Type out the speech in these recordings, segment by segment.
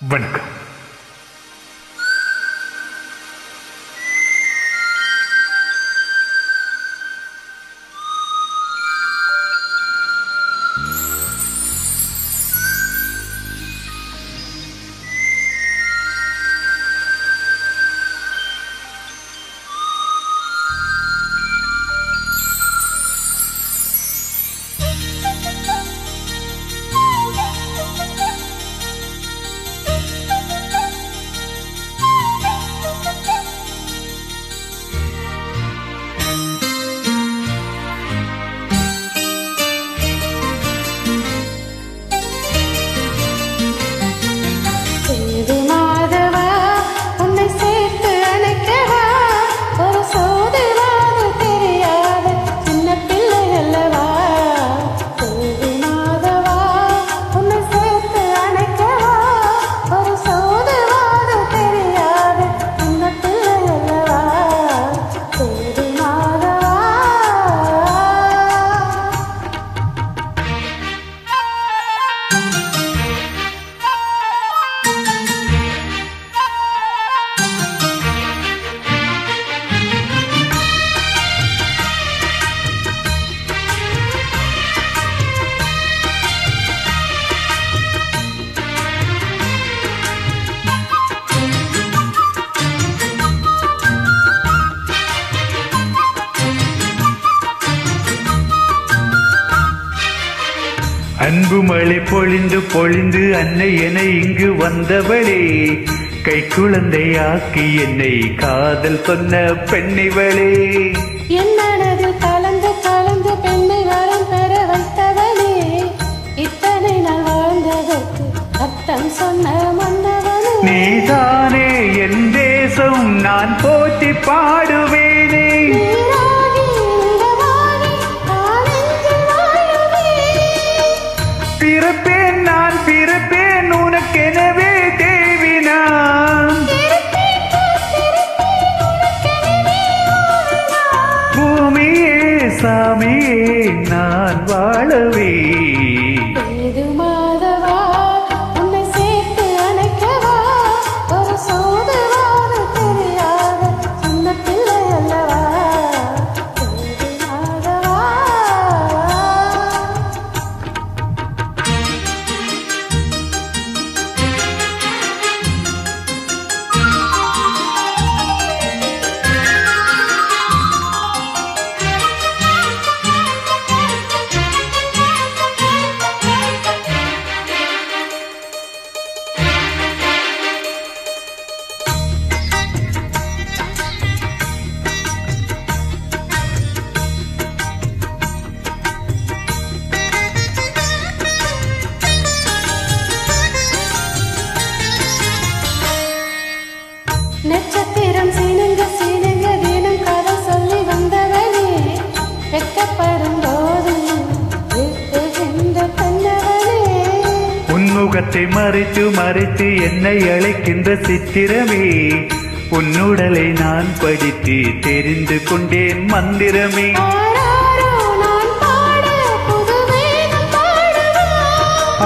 வணக்கம். அன்பு மழை பொழிந்து பொழிந்து அன்னை என இங்கு வந்தவளே, கை குழந்தையாக்கி என்னை காதல் சொன்ன பெண்ணிவளே, என் மனதில் கலந்து கலந்து பெண்ணை வரம் பெற வைத்தவளே, இத்தனை நாள் வாழ்ந்ததற்கு அர்த்தம் சொன்ன மன்னவனே, நீதானே என் தேசம் நான் போற்றி பாடுவேனே, பிறப்பேன் நான் பிறப்பேன் உனக்கெனவே தேவி நான், பூமியே சாமியே நான் வாழவே, உன்னை சேர்த்து அணைக்கவா, ஒரு சோதவாத தெரியாத சின்ன பிள்ளை அல்லவா, நட்சத்திரம் சீனுங்க சீனுங்க தினம் கதை சொல்லி வந்தவனே, வெட்கப்படும் போது வீட்டுகின்ற கண்ணவனே, உன்முகத்தை மறைத்து மறைத்து என்னை அழைக்கின்ற சித்திரமே, உன்னுடலை நான் படித்து தெரிந்து கொண்டேன் மந்திரமே,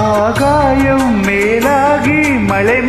ஆகாயம் மேலாகி மலை